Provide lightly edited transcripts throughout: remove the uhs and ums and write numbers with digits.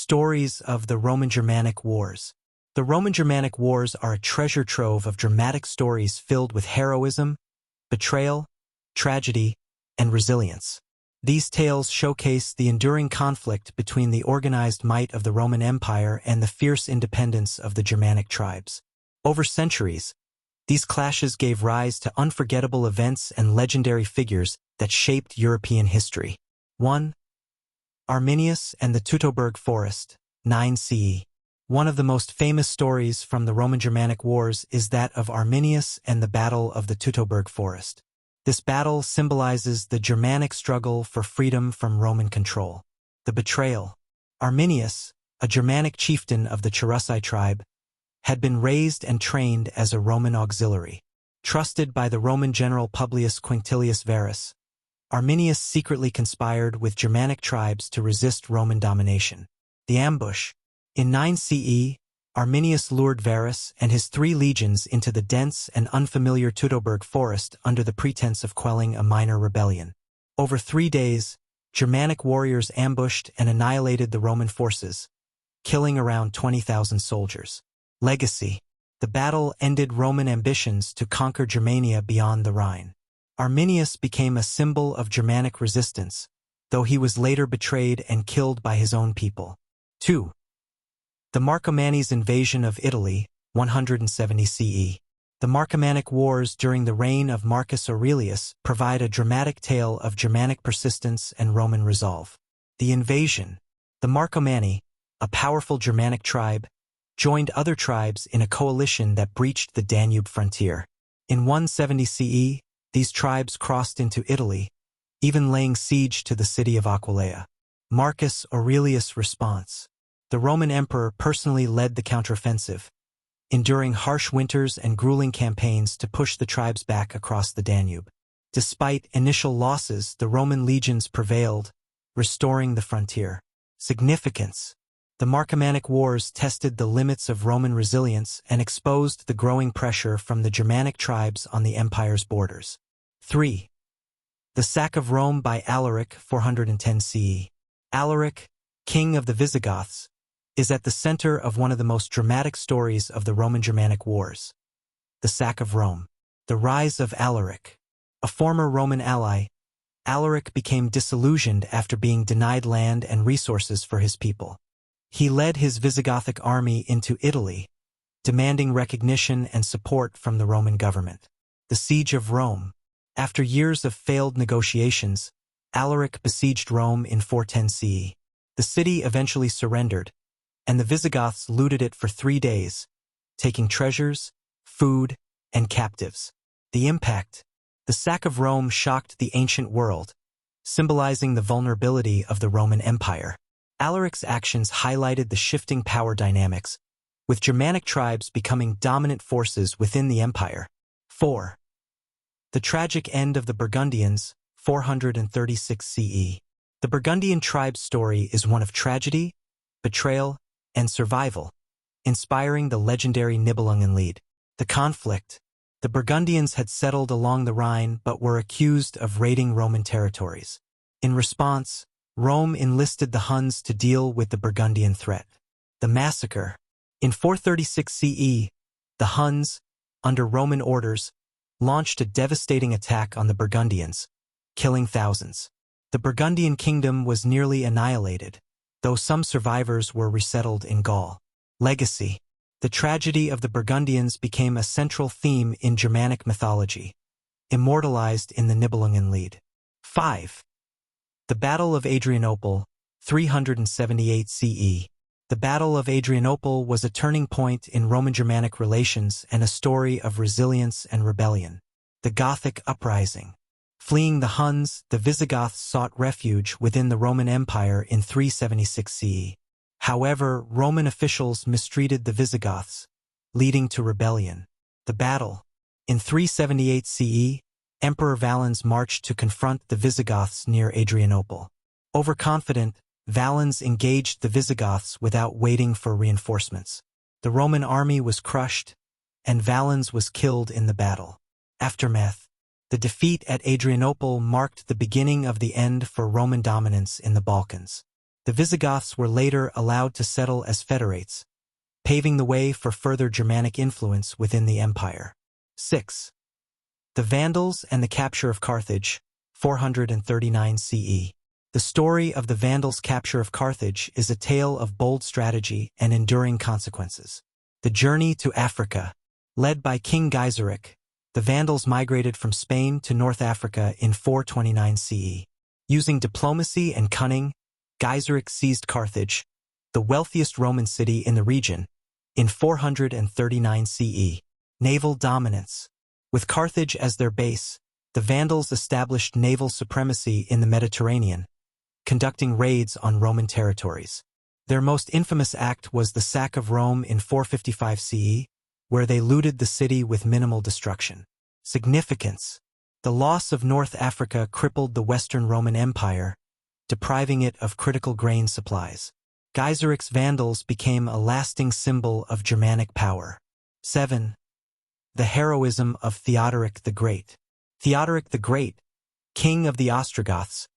Stories of the Roman-Germanic Wars. The Roman-Germanic Wars are a treasure trove of dramatic stories filled with heroism, betrayal, tragedy, and resilience. These tales showcase the enduring conflict between the organized might of the Roman Empire and the fierce independence of the Germanic tribes. Over centuries, these clashes gave rise to unforgettable events and legendary figures that shaped European history. 1. Arminius and the Teutoburg Forest, 9 CE. One of the most famous stories from the Roman-Germanic Wars is that of Arminius and the Battle of the Teutoburg Forest. This battle symbolizes the Germanic struggle for freedom from Roman control. The betrayal. Arminius, a Germanic chieftain of the Cherusci tribe, had been raised and trained as a Roman auxiliary. Trusted by the Roman general Publius Quinctilius Varus, Arminius secretly conspired with Germanic tribes to resist Roman domination. The ambush. In 9 CE, Arminius lured Varus and his 3 legions into the dense and unfamiliar Teutoburg forest under the pretense of quelling a minor rebellion. Over 3 days, Germanic warriors ambushed and annihilated the Roman forces, killing around 20,000 soldiers. Legacy. The battle ended Roman ambitions to conquer Germania beyond the Rhine. Arminius became a symbol of Germanic resistance, though he was later betrayed and killed by his own people. 2. The Marcomanni's invasion of Italy, 170 CE. The Marcomannic Wars during the reign of Marcus Aurelius provide a dramatic tale of Germanic persistence and Roman resolve. The invasion. The Marcomanni, a powerful Germanic tribe, joined other tribes in a coalition that breached the Danube frontier. In 170 CE, these tribes crossed into Italy, even laying siege to the city of Aquileia. Marcus Aurelius' response. The Roman emperor personally led the counteroffensive, enduring harsh winters and grueling campaigns to push the tribes back across the Danube. Despite initial losses, the Roman legions prevailed, restoring the frontier. Significance. The Marcomannic Wars tested the limits of Roman resilience and exposed the growing pressure from the Germanic tribes on the empire's borders. 3. The sack of Rome by Alaric, 410 CE. Alaric, king of the Visigoths, is at the center of one of the most dramatic stories of the Roman-Germanic Wars. The sack of Rome. The rise of Alaric. A former Roman ally, Alaric became disillusioned after being denied land and resources for his people. He led his Visigothic army into Italy, demanding recognition and support from the Roman government. The siege of Rome. After years of failed negotiations, Alaric besieged Rome in 410 CE. The city eventually surrendered, and the Visigoths looted it for 3 days, taking treasures, food, and captives. The impact. The sack of Rome shocked the ancient world, symbolizing the vulnerability of the Roman Empire. Alaric's actions highlighted the shifting power dynamics, with Germanic tribes becoming dominant forces within the empire. 4. The tragic end of the Burgundians, 436 CE. The Burgundian tribe's story is one of tragedy, betrayal, and survival, inspiring the legendary Nibelungenlied. The conflict. The Burgundians had settled along the Rhine but were accused of raiding Roman territories. In response, Rome enlisted the Huns to deal with the Burgundian threat. The massacre. In 436 CE, the Huns, under Roman orders, launched a devastating attack on the Burgundians, killing thousands. The Burgundian kingdom was nearly annihilated, though some survivors were resettled in Gaul. Legacy. The tragedy of the Burgundians became a central theme in Germanic mythology, immortalized in the Nibelungenlied. 5. The Battle of Adrianople, 378 CE. The Battle of Adrianople was a turning point in Roman-Germanic relations and a story of resilience and rebellion. The Gothic uprising. Fleeing the Huns, the Visigoths sought refuge within the Roman Empire in 376 CE. However, Roman officials mistreated the Visigoths, leading to rebellion. The battle. In 378 CE, Emperor Valens marched to confront the Visigoths near Adrianople. Overconfident, Valens engaged the Visigoths without waiting for reinforcements. The Roman army was crushed, and Valens was killed in the battle. Aftermath. The defeat at Adrianople marked the beginning of the end for Roman dominance in the Balkans. The Visigoths were later allowed to settle as federates, paving the way for further Germanic influence within the empire. 6. The Vandals and the capture of Carthage, 439 CE. The story of the Vandals' capture of Carthage is a tale of bold strategy and enduring consequences. The journey to Africa. Led by King Gaiseric, the Vandals migrated from Spain to North Africa in 429 CE. Using diplomacy and cunning, Gaiseric seized Carthage, the wealthiest Roman city in the region, in 439 CE. Naval dominance. With Carthage as their base, the Vandals established naval supremacy in the Mediterranean, conducting raids on Roman territories. Their most infamous act was the sack of Rome in 455 CE, where they looted the city with minimal destruction. Significance. The loss of North Africa crippled the Western Roman Empire, depriving it of critical grain supplies. Gaiseric's Vandals became a lasting symbol of Germanic power. 7. The heroism of Theodoric the Great. Theodoric the Great, king of the Ostrogoths,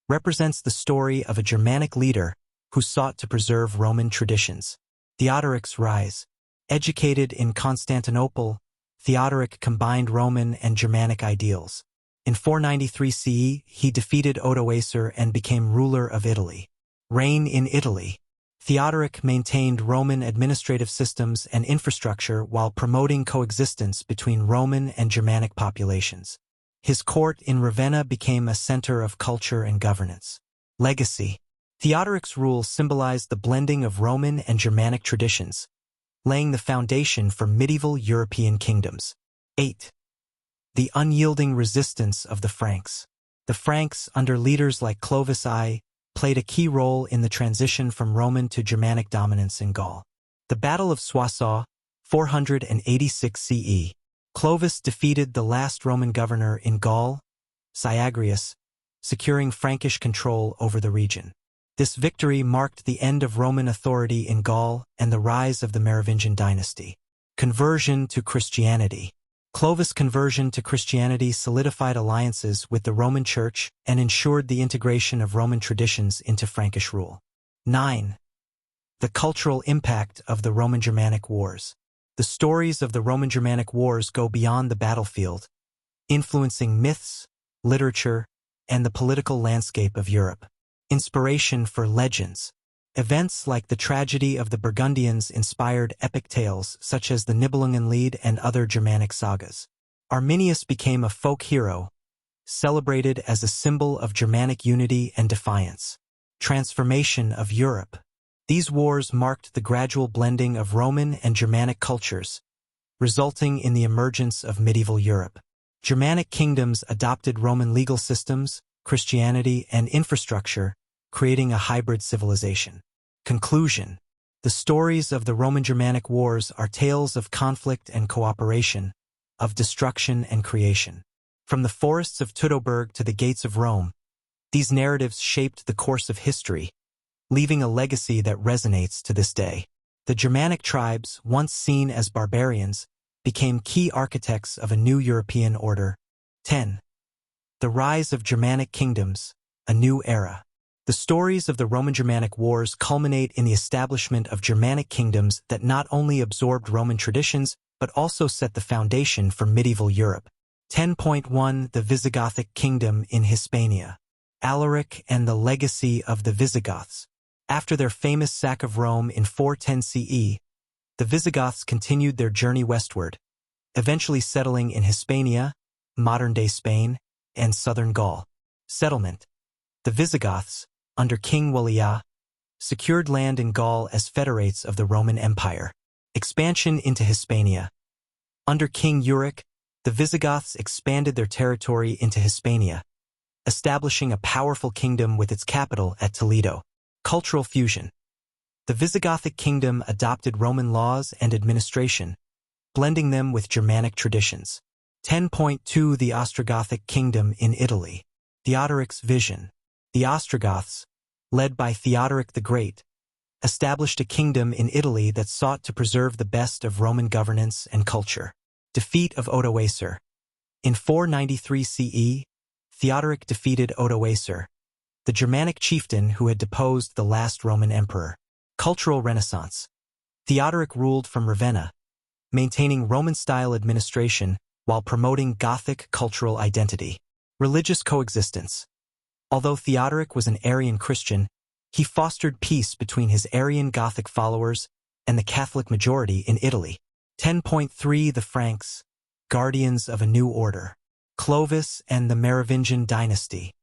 represents the story of a Germanic leader who sought to preserve Roman traditions. Theodoric's rise. Educated in Constantinople, Theodoric combined Roman and Germanic ideals. In 493 CE, he defeated Odoacer and became ruler of Italy. Reign in Italy. Theodoric maintained Roman administrative systems and infrastructure while promoting coexistence between Roman and Germanic populations. His court in Ravenna became a center of culture and governance. Legacy. Theodoric's rule symbolized the blending of Roman and Germanic traditions, laying the foundation for medieval European kingdoms. 8. The unyielding resistance of the Franks. The Franks, under leaders like Clovis I, played a key role in the transition from Roman to Germanic dominance in Gaul. The Battle of Soissons, 486 CE. Clovis defeated the last Roman governor in Gaul, Syagrius, securing Frankish control over the region. This victory marked the end of Roman authority in Gaul and the rise of the Merovingian dynasty. Conversion to Christianity. Clovis' conversion to Christianity solidified alliances with the Roman Church and ensured the integration of Roman traditions into Frankish rule. 9. The cultural impact of the Roman-Germanic Wars. The stories of the Roman-Germanic Wars go beyond the battlefield, influencing myths, literature, and the political landscape of Europe. Inspiration for legends. Events like the tragedy of the Burgundians inspired epic tales such as the Nibelungenlied and other Germanic sagas. Arminius became a folk hero, celebrated as a symbol of Germanic unity and defiance. Transformation of Europe. These wars marked the gradual blending of Roman and Germanic cultures, resulting in the emergence of medieval Europe. Germanic kingdoms adopted Roman legal systems, Christianity, and infrastructure, creating a hybrid civilization. Conclusion. The stories of the Roman-Germanic Wars are tales of conflict and cooperation, of destruction and creation. From the forests of Teutoburg to the gates of Rome, these narratives shaped the course of history, leaving a legacy that resonates to this day. The Germanic tribes, once seen as barbarians, became key architects of a new European order. 10. The rise of Germanic kingdoms, a new era. The stories of the Roman-Germanic Wars culminate in the establishment of Germanic kingdoms that not only absorbed Roman traditions, but also set the foundation for medieval Europe. 10.1 The Visigothic Kingdom in Hispania. Alaric and the legacy of the Visigoths. After their famous sack of Rome in 410 CE, the Visigoths continued their journey westward, eventually settling in Hispania, modern-day Spain, and southern Gaul. Settlement. The Visigoths, under King Waliah, secured land in Gaul as federates of the Roman Empire. Expansion into Hispania. Under King Euric, the Visigoths expanded their territory into Hispania, establishing a powerful kingdom with its capital at Toledo. Cultural fusion. The Visigothic kingdom adopted Roman laws and administration, blending them with Germanic traditions. 10.2 The Ostrogothic Kingdom in Italy. Theodoric's vision. The Ostrogoths, led by Theodoric the Great, established a kingdom in Italy that sought to preserve the best of Roman governance and culture. Defeat of Odoacer. In 493 CE, Theodoric defeated Odoacer, the Germanic chieftain who had deposed the last Roman emperor. Cultural Renaissance. Theodoric ruled from Ravenna, maintaining Roman-style administration while promoting Gothic cultural identity. Religious coexistence. Although Theodoric was an Arian Christian, he fostered peace between his Arian Gothic followers and the Catholic majority in Italy. 10.3 The Franks, guardians of a new order. Clovis and the Merovingian dynasty.